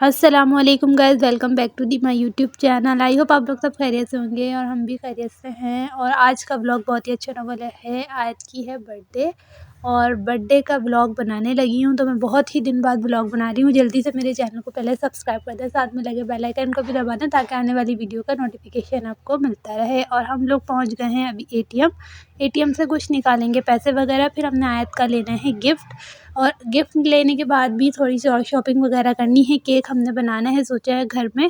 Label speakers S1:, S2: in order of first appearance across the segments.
S1: अस्सलामुअलैकुम guys, welcome back to the my YouTube channel. I hope आप लोग सब खैरियत से होंगे और हम भी खैरियत से हैं। और आज का व्लॉग बहुत ही अच्छा होने वाला है। आज की है बर्थडे और बर्थडे का व्लॉग बनाने लगी हूँ, तो मैं बहुत ही दिन बाद व्लॉग बना रही हूँ। जल्दी से मेरे चैनल को पहले सब्सक्राइब कर दें, साथ में लगे बेल आइकन को भी दबा दें ताकि आने वाली वीडियो का नोटिफिकेशन आपको मिलता रहे। और हम लोग पहुँच गए हैं अभी एटीएम से कुछ निकालेंगे पैसे वगैरह, फिर हमने आयत का लेना है गिफ्ट। और गिफ्ट लेने के बाद भी थोड़ी सी और शॉपिंग वगैरह करनी है। केक हमने बनाना है, सोचा है घर में,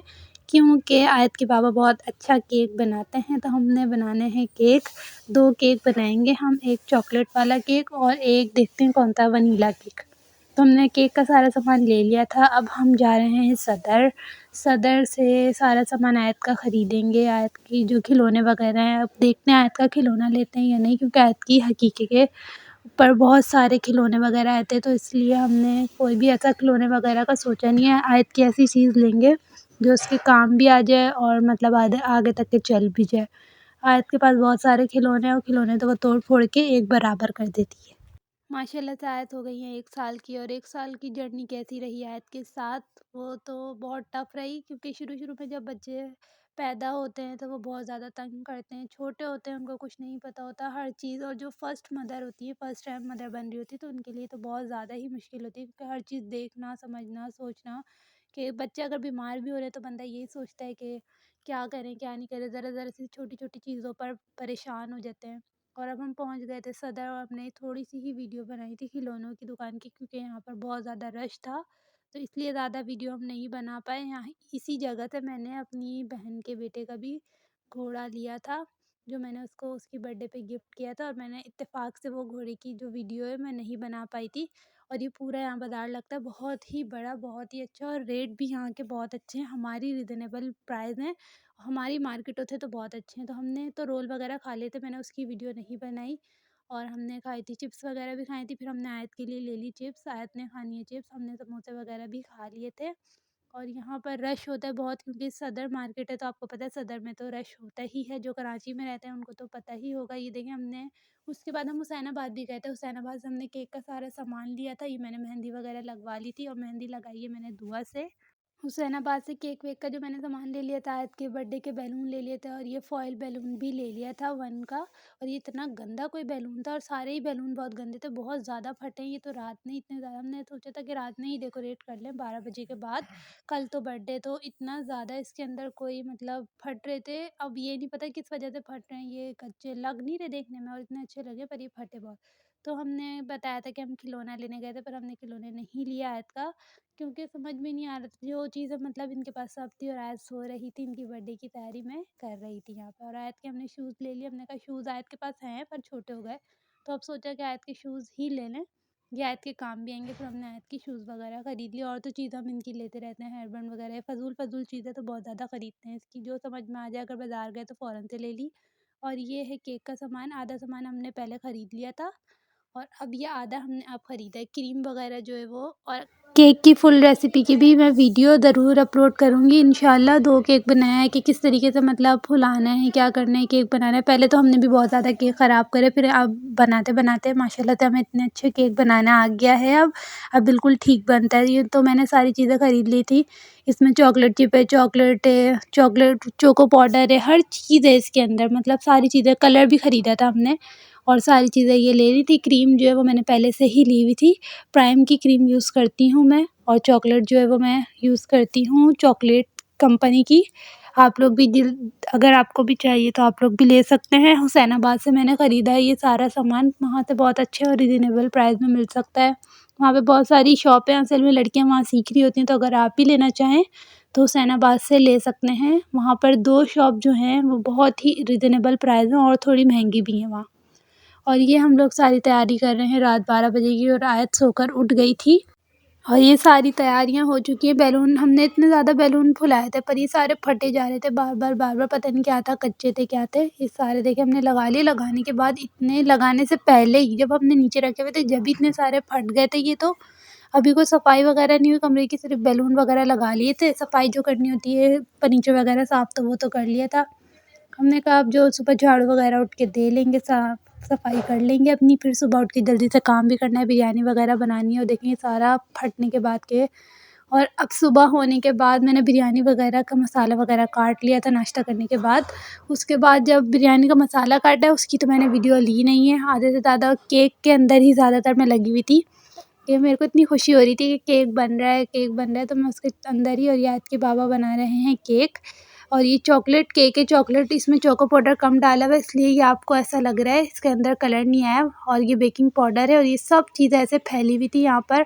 S1: क्योंकि आयत के पापा बहुत अच्छा केक बनाते हैं, तो हमने बनाने हैं केक। 2 केक बनाएंगे हम, एक चॉकलेट वाला केक और एक देखते हैं कौन सा वनीला केक। तो हमने केक का सारा सामान ले लिया था। अब हम जा रहे हैं सदर से सारा सामान आयत का ख़रीदेंगे। आयत की जो खिलौने वगैरह हैं, अब देखते हैं आयत का खिलौना लेते हैं या नहीं, क्योंकि आयत की हकीकी के पर बहुत सारे खिलौने वगैरह आए थे, तो इसलिए हमने कोई भी ऐसा खिलौने वगैरह का सोचा नहीं है। आयत की ऐसी चीज़ लेंगे जो उसके काम भी आ जाए और मतलब आगे तक के चल भी जाए। आयत के पास बहुत सारे खिलौने हैं और खिलौने तो वो तोड़ फोड़ के एक बराबर कर देती है। माशाल्लाह से आयत हो गई हैं 1 साल की, और 1 साल की जर्नी कैसी रही आयत के साथ, वो तो बहुत टफ़ रही, क्योंकि शुरू में जब बच्चे पैदा होते हैं तो वो बहुत ज़्यादा तंग करते हैं। छोटे होते हैं, उनको कुछ नहीं पता होता हर चीज़, और जो फर्स्ट मदर होती है, फर्स्ट टाइम मदर बन रही होती है, तो उनके लिए तो बहुत ज़्यादा ही मुश्किल होती है, क्योंकि हर चीज़ देखना, समझना, सोचना कि बच्चे अगर बीमार भी हो रहे हैं तो बंदा यही सोचता है कि क्या करें, क्या नहीं करें, ज़रा-ज़रा सी छोटी-छोटी चीज़ों पर परेशान हो जाते हैं। और अब हम पहुंच गए थे सदर, और हमने थोड़ी सी ही वीडियो बनाई थी खिलौनों की दुकान की, क्योंकि यहाँ पर बहुत ज़्यादा रश था, तो इसलिए ज़्यादा वीडियो हम नहीं बना पाए। यहाँ इसी जगह से मैंने अपनी बहन के बेटे का भी घोड़ा लिया था, जो मैंने उसको उसकी बर्थडे पे गिफ्ट किया था, और मैंने इत्तेफाक से वो घोड़े की जो वीडियो है मैं नहीं बना पाई थी। और ये पूरा यहाँ बाज़ार लगता है, बहुत ही बड़ा, बहुत ही अच्छा, और रेट भी यहाँ के बहुत अच्छे हैं, हमारी रिजनेबल प्राइस हैं। हमारी मार्केटों थे तो बहुत अच्छे हैं, तो हमने तो रोल वगैरह खा लिए थे, मैंने उसकी वीडियो नहीं बनाई। और हमने खाई थी चिप्स वगैरह भी खाई थी, फिर हमने आयत के लिए ले ली चिप्स, आयत ने खानी है चिप्स, हमने समोसे वगैरह भी खा लिए थे। और यहाँ पर रश होता है बहुत, क्योंकि सदर मार्केट है, तो आपको पता है सदर में तो रश होता ही है। जो कराची में रहते हैं उनको तो पता ही होगा। ये देखिए, हमने उसके बाद हम हुसैनाबाद भी गए थे। हुसैनाबाद से हमने केक का सारा सामान लिया था। ये मैंने मेहंदी वगैरह लगवा ली थी, और मेहंदी लगाई है मैंने दुआ से। हुसैनाबाद से केक वेक का जो मैंने सामान ले लिया था, आयत के बर्थडे के बैलून ले लिए थे, और ये फॉयल बैलून भी ले लिया था 1 का। और ये इतना गंदा कोई बैलून था, और सारे ही बैलून बहुत गंदे थे, बहुत ज़्यादा फटे हैं। ये तो रात में इतने ज़्यादा, हमने सोचा था कि रात में ही डेकोरेट कर लें 12 बजे के बाद, कल तो बर्थडे, तो इतना ज़्यादा इसके अंदर कोई मतलब फट रहे थे। अब ये नहीं पता किस वजह से फट रहे हैं, ये कच्चे लग नहीं रहे देखने में, और इतने अच्छे लगे, पर ये फटे बहुत। तो हमने बताया था कि हम खिलौना लेने गए थे, पर हमने खिलौने नहीं लिया आयत का, क्योंकि समझ में नहीं आ रहा था जो चीज़ें, मतलब इनके पास सब थी, और आयत सो रही थी, इनकी बर्थडे की तैयारी मैं कर रही थी यहाँ पे। और आयत के हमने शूज़ ले लिए, हमने कहा शूज़ आयत के पास हैं पर छोटे हो गए, तो अब सोचा कि आयत के शूज़ ही ले लें, ये आयत के काम भी आएंगे। फिर हमने आयत की शूज़ वगैरह ख़रीद ली, और तो चीज़ हम इनकी लेते रहते हैं, हेयर बैंड वगैरह, फजूल चीज़ें तो बहुत ज़्यादा ख़रीदते हैं इसकी, जो समझ में आ जाए, अगर बाज़ार गए तो फ़ौरन से ले ली। और ये है केक का सामान, आधा सामान हमने पहले ख़रीद लिया था, और अब ये आधा हमने अब ख़रीदा है, क्रीम वगैरह जो है वो। और केक की फुल रेसिपी की भी मैं वीडियो ज़रूर अपलोड करूँगी इंशाल्लाह। 2 केक बनाया है कि किस तरीके से मतलब फुलाना है, क्या करना है, केक बनाना है। पहले तो हमने भी बहुत ज़्यादा केक ख़राब करे, फिर अब बनाते-बनाते माशाल्लाह से हमें इतने अच्छे केक बनाना आ गया है अब बिल्कुल ठीक बनता है। ये तो मैंने सारी चीज़ें ख़रीद ली थी, इसमें चॉकलेट चिप है, चॉकलेट चोको पाउडर है, हर चीज़ है इसके अंदर, मतलब सारी चीज़ें, कलर भी ख़रीदा था हमने, और सारी चीज़ें ये ले ली थी। क्रीम जो है वो मैंने पहले से ही ली हुई थी, प्राइम की क्रीम यूज़ करती हूँ मैं, और चॉकलेट जो है वो मैं यूज़ करती हूँ चॉकलेट कंपनी की। आप लोग भी अगर आपको भी चाहिए तो आप लोग भी ले सकते हैं। हुसैनाबाद से मैंने ख़रीदा है ये सारा सामान, वहाँ से बहुत अच्छे और रिजनेबल प्राइस में मिल सकता है। वहाँ पे बहुत सारी शॉप हैं, असल में लड़कियाँ वहाँ सीख रही होती हैं, तो अगर आप भी लेना चाहें तो हुसैनाबाद से ले सकते हैं। वहाँ पर 2 शॉप जो हैं वो बहुत ही रिजनेबल प्राइस में और थोड़ी महंगी भी हैं वहाँ। और ये हम लोग सारी तैयारी कर रहे हैं रात 12 बजे की, और आयत सोकर उठ गई थी, और ये सारी तैयारियां हो चुकी हैं। बैलून हमने इतने ज़्यादा बैलून फुलाए थे, पर ये सारे फटे जा रहे थे बार बार, पता नहीं क्या था, कच्चे थे क्या थे। ये सारे देखिए हमने लगा लिए, लगाने के बाद इतने, लगाने से पहले ही जब हमने नीचे रखे हुए थे जब इतने सारे फट गए थे। ये तो अभी कोई सफाई वगैरह नहीं हुई कमरे की, सिर्फ बैलून वगैरह लगा लिए थे। सफाई जो करनी होती है फर्नीचर वगैरह साफ़, तो वो तो कर लिया था। हमने कहा अब जो सुबह झाड़ू वगैरह उठ के दे लेंगे, साफ़ सफाई कर लेंगे अपनी, फिर सुबह उठ के जल्दी से काम भी करना है, बिरयानी वगैरह बनानी है। और देखिए सारा फटने के बाद के और अब सुबह होने के बाद मैंने बिरयानी वगैरह का मसाला वगैरह काट लिया था नाश्ता करने के बाद। उसके बाद जब बिरयानी का मसाला काटा है उसकी तो मैंने वीडियो ली नहीं है, आधे से ज़्यादा केक के अंदर ही ज़्यादातर मैं लगी हुई थी। कि मेरे को इतनी खुशी हो रही थी कि केक बन रहा है, केक बन रहा है, तो मैं उसके अंदर ही, और याद के बाबा बना रहे हैं केक। और ये चॉकलेट केक है, चॉकलेट इसमें चोको पाउडर कम डाला हुआ है इसलिए ये आपको ऐसा लग रहा है, इसके अंदर कलर नहीं आया। और ये बेकिंग पाउडर है और ये सब चीज़ें ऐसे फैली हुई थी यहाँ पर।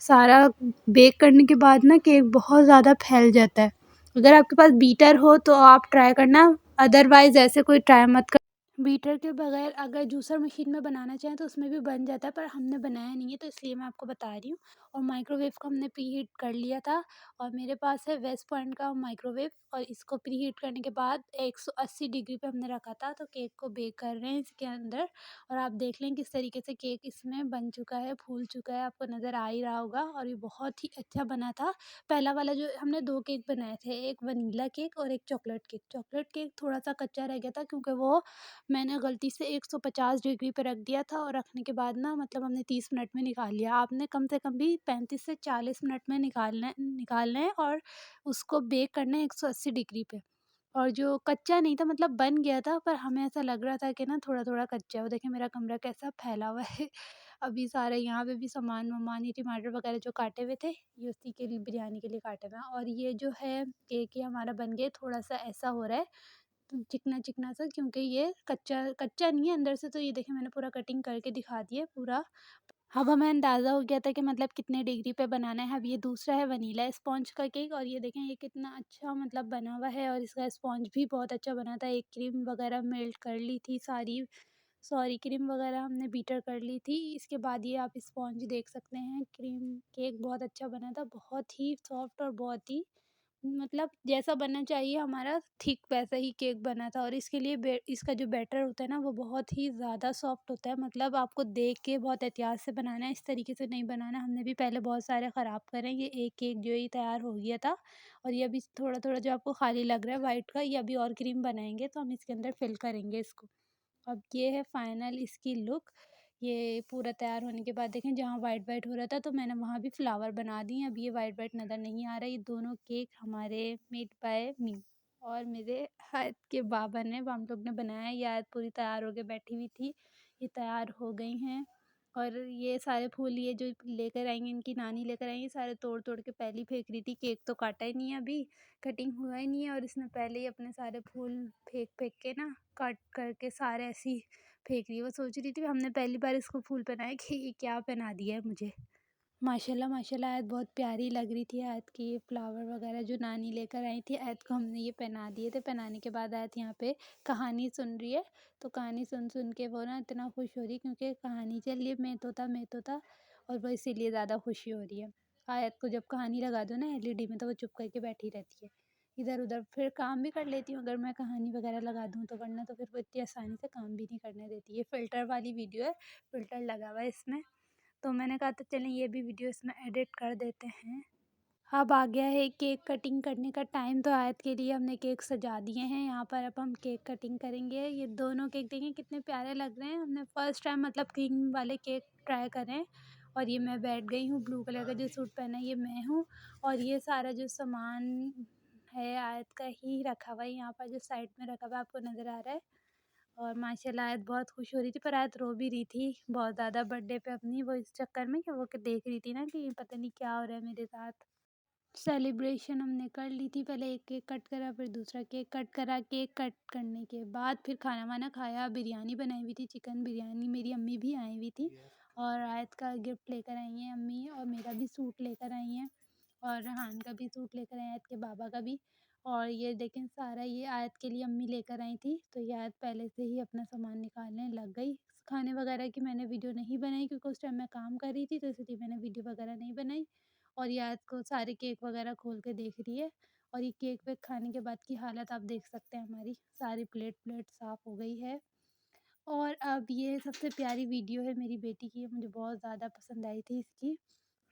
S1: सारा बेक करने के बाद ना केक बहुत ज़्यादा फैल जाता है। अगर आपके पास बीटर हो तो आप ट्राई करना, अदरवाइज़ ऐसे कोई ट्राई मत कर। बीटर के बगैर अगर जूसर मशीन में बनाना चाहें तो उसमें भी बन जाता है, पर हमने बनाया नहीं है तो इसलिए मैं आपको बता रही हूँ। और माइक्रोवेव को हमने प्रीहीट कर लिया था, और मेरे पास है वेस्ट पॉइंट का माइक्रोवेव, और इसको प्रीहीट करने के बाद 180 डिग्री पे हमने रखा था। तो केक को बेक कर रहे हैं इसके अंदर, और आप देख लें किस तरीके से केक इसमें बन चुका है, फूल चुका है, आपको नज़र आ ही रहा होगा। और ये बहुत ही अच्छा बना था। पहला वाला जो हमने 2 केक बनाए थे, एक वनीला केक और एक चॉकलेट केक। चॉकलेट केक थोड़ा सा कच्चा रह गया था क्योंकि वो मैंने गलती से 150 डिग्री पे रख दिया था, और रखने के बाद ना मतलब हमने 30 मिनट में निकाल लिया। आपने कम से कम भी 35 से 40 मिनट में निकालना है, और उसको बेक करना है 180 डिग्री पे। और जो कच्चा नहीं था, मतलब बन गया था, पर हमें ऐसा लग रहा था कि ना थोड़ा-थोड़ा कच्चा है। वो देखिए मेरा कमरा कैसा फैला हुआ है। अभी सारे यहाँ पे भी सामान-वामान, ये टमाटर वगैरह जो काटे हुए थे, ये उसी के लिए बिरयानी के लिए काटे हुए हैं। और ये जो है केक ये हमारा बन गया, थोड़ा-सा ऐसा हो रहा है चिकना-चिकना सा, क्योंकि ये कच्चा कच्चा नहीं है अंदर से। तो ये देखिए मैंने पूरा कटिंग करके दिखा दी है पूरा। अब हमें अंदाज़ा हो गया था कि मतलब कितने डिग्री पे बनाना है। अब ये दूसरा है वनीला स्पॉन्ज का केक, और ये देखें ये कितना अच्छा मतलब बना हुआ है, और इसका स्पॉन्ज भी बहुत अच्छा बना था। एक क्रीम वगैरह मेल्ट कर ली थी सारी, सॉरी क्रीम वगैरह हमने बीटर कर ली थी। इसके बाद ये आप स्पॉन्ज देख सकते हैं, क्रीम केक बहुत अच्छा बना था, बहुत ही सॉफ्ट और बहुत ही मतलब जैसा बनना चाहिए हमारा थिक वैसा ही केक बना था। और इसके लिए इसका जो बैटर होता है ना वो बहुत ही ज़्यादा सॉफ्ट होता है, मतलब आपको देख के बहुत एहतियात से बनाना है, इस तरीके से नहीं बनाना। हमने भी पहले बहुत सारे ख़राब करे, ये एक केक जो ही तैयार हो गया था। और ये अभी थोड़ा थोड़ा जो आपको खाली लग रहा है वाइट का, ये अभी और क्रीम बनाएंगे तो हम इसके अंदर फिल करेंगे इसको। अब ये है फाइनल इसकी लुक। ये पूरा तैयार होने के बाद देखें जहाँ वाइट वाइट हो रहा था तो मैंने वहाँ भी फ्लावर बना दिए। अब ये वाइट वाइट नज़र नहीं आ रहा। ये दोनों केक हमारे मेड बाय मी और मेरे हाथ के बाबा ने, हम लोग ने बनाया। ये आज पूरी तैयार होके बैठी हुई थी, ये तैयार हो गई हैं। और ये सारे फूल ये जो लेकर आएंगे, इनकी नानी लेकर आएंगी, सारे तोड़ तोड़ के पहले ही फेंक रही थी। केक तो काटा ही नहीं है, अभी कटिंग हुआ ही नहीं है, और इसने पहले ही अपने सारे फूल फेंक फेंक के ना कट करके सारे ऐसे ही फेंक रही है। वो सोच रही थी हमने पहली बार इसको फूल पहनाया कि ये क्या पहना दिया है मुझे। माशाल्लाह माशाल्लाह आयत बहुत प्यारी लग रही थी। आयत की ये फ्लावर वगैरह जो नानी लेकर आई थी, आयत को हमने ये पहना दिए थे। पहनाने के बाद आयत यहाँ पे कहानी सुन रही है। तो कहानी सुन सुन के वो ना इतना खुश हो रही है क्योंकि कहानी चल रही है मैं तोता, और वो इसीलिए ज़्यादा खुशी हो रही है। आयत को जब कहानी लगा दो ना एलईडी में तो वो चुप करके बैठी रहती है। इधर उधर फिर काम भी कर लेती हूँ अगर मैं कहानी वगैरह लगा दूँ तो, वरना तो फिर वो इतनी आसानी से काम भी नहीं करने देती। ये फ़िल्टर वाली वीडियो है, फ़िल्टर लगा हुआ है इसमें। तो मैंने कहा था चलें ये भी वीडियो इसमें एडिट कर देते हैं। अब आ गया है केक कटिंग करने का टाइम। तो आयत के लिए हमने केक सजा दिए हैं यहाँ पर। अब हम केक कटिंग करेंगे। ये दोनों केक देखें कितने प्यारे लग रहे हैं। हमने फर्स्ट टाइम मतलब क्रीम वाले केक ट्राई करें। और ये मैं बैठ गई हूँ, ब्लू कलर का जो सूट पहना है ये मैं हूँ। और ये सारा जो सामान है आयत का ही रखा हुआ है यहाँ पर, जो साइड में रखा हुआ है आपको नज़र आ रहा है। और माशाल्लाह आयत बहुत खुश हो रही थी, पर आयत रो भी रही थी बहुत ज़्यादा बर्थडे पे अपनी, वो इस चक्कर में कि वो देख रही थी ना कि पता नहीं क्या हो रहा है मेरे साथ। सेलिब्रेशन हमने कर ली थी, पहले एक केक कट करा, फिर दूसरा केक कट करा। केक कट करने के बाद फिर खाना वाना खाया, बिरयानी बनाई हुई थी, चिकन बिरयानी। मेरी अम्मी भी आई हुई थी, और आयत का गिफ्ट लेकर आई हैं अम्मी, और मेरा भी सूट लेकर आई हैं, और रेहान का भी सूट लेकर आए, आयत के बाबा का भी। और ये देखें सारा ये आयत के लिए अम्मी लेकर आई थी, तो ये आयत पहले से ही अपना सामान निकालने लग गई। खाने वगैरह की मैंने वीडियो नहीं बनाई क्योंकि उस टाइम मैं काम कर रही थी, तो इसलिए मैंने वीडियो वगैरह नहीं बनाई। और ये आयत को सारे केक वगैरह खोल के देख रही है। और ये केक वेक खाने के बाद की हालत आप देख सकते हैं, हमारी सारी प्लेट प्लेट साफ़ हो गई है। और अब ये सबसे प्यारी वीडियो है मेरी बेटी की, मुझे बहुत ज़्यादा पसंद आई थी इसकी।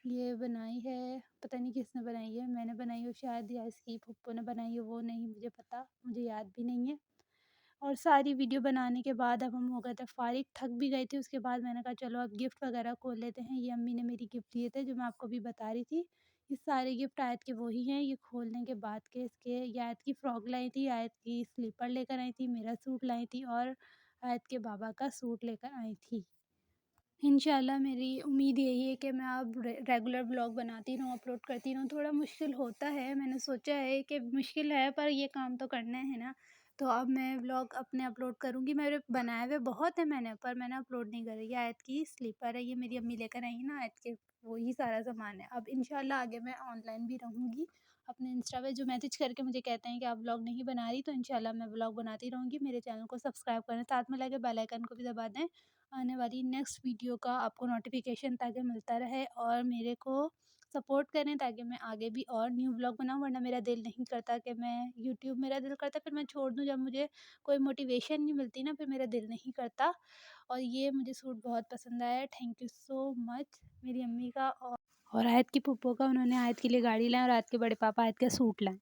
S1: ये बनाई है, पता नहीं किसने बनाई है, मैंने बनाई हो शायद या इसकी फूफो ने बनाई हो, वो नहीं मुझे पता, मुझे याद भी नहीं है। और सारी वीडियो बनाने के बाद अब हम हो गए थे फ़ारिग, थक भी गई थी। उसके बाद मैंने कहा चलो अब गिफ्ट वगैरह खोल लेते हैं। ये अम्मी ने मेरी गिफ्ट दिए थे जो मैं आपको अभी बता रही थी। ये सारे गिफ्ट आयत के वही हैं, ये खोलने के बाद के इसके। ये आयत की फ्रॉक लाई थी, आयत की स्लीपर लेकर आई थी, मेरा सूट लाई थी और आयत के बाबा का सूट लेकर आई थी। इंशाल्लाह मेरी उम्मीद यही है कि मैं अब रेगुलर ब्लॉग बनाती रहूँ, अपलोड करती रहूँ। थोड़ा मुश्किल होता है, मैंने सोचा है कि मुश्किल है पर ये काम तो करना है ना, तो अब मैं व्लॉग अपने अपलोड करूँगी। मेरे बनाए हुए बहुत हैं मैंने, पर मैंने अपलोड नहीं करे। ये आयत की स्लीपर है, ये मेरी अम्मी लेकर आई है ना आयत के, वही सारा सामान है। अब इंशाल्लाह आगे मैं ऑनलाइन भी रहूँगी। अपने इंस्टा पे जो मैसेज करके मुझे कहते हैं कि आप व्लॉग नहीं बना रही, तो इंशाल्लाह मैं व्लॉग बनाती रहूँगी। मेरे चैनल को सब्सक्राइब करें, साथ में लगे बेल आइकन को भी दबा दें, आने वाली नेक्स्ट वीडियो का आपको नोटिफिकेशन ताकि मिलता रहे। और मेरे को सपोर्ट करें ताकि मैं आगे भी और न्यू ब्लॉग बनाऊँ, वरना मेरा दिल नहीं करता कि मैं यूट्यूब, मेरा दिल करता फिर मैं छोड़ दूँ। जब मुझे कोई मोटिवेशन नहीं मिलती ना, फिर मेरा दिल नहीं करता। और ये मुझे सूट बहुत पसंद आया है, थैंक यू सो मच मेरी अम्मी का और आयत की फूफो का। उन्होंने आयत के लिए गाड़ी लाए और आयत के बड़े पापा आयत का सूट लाए।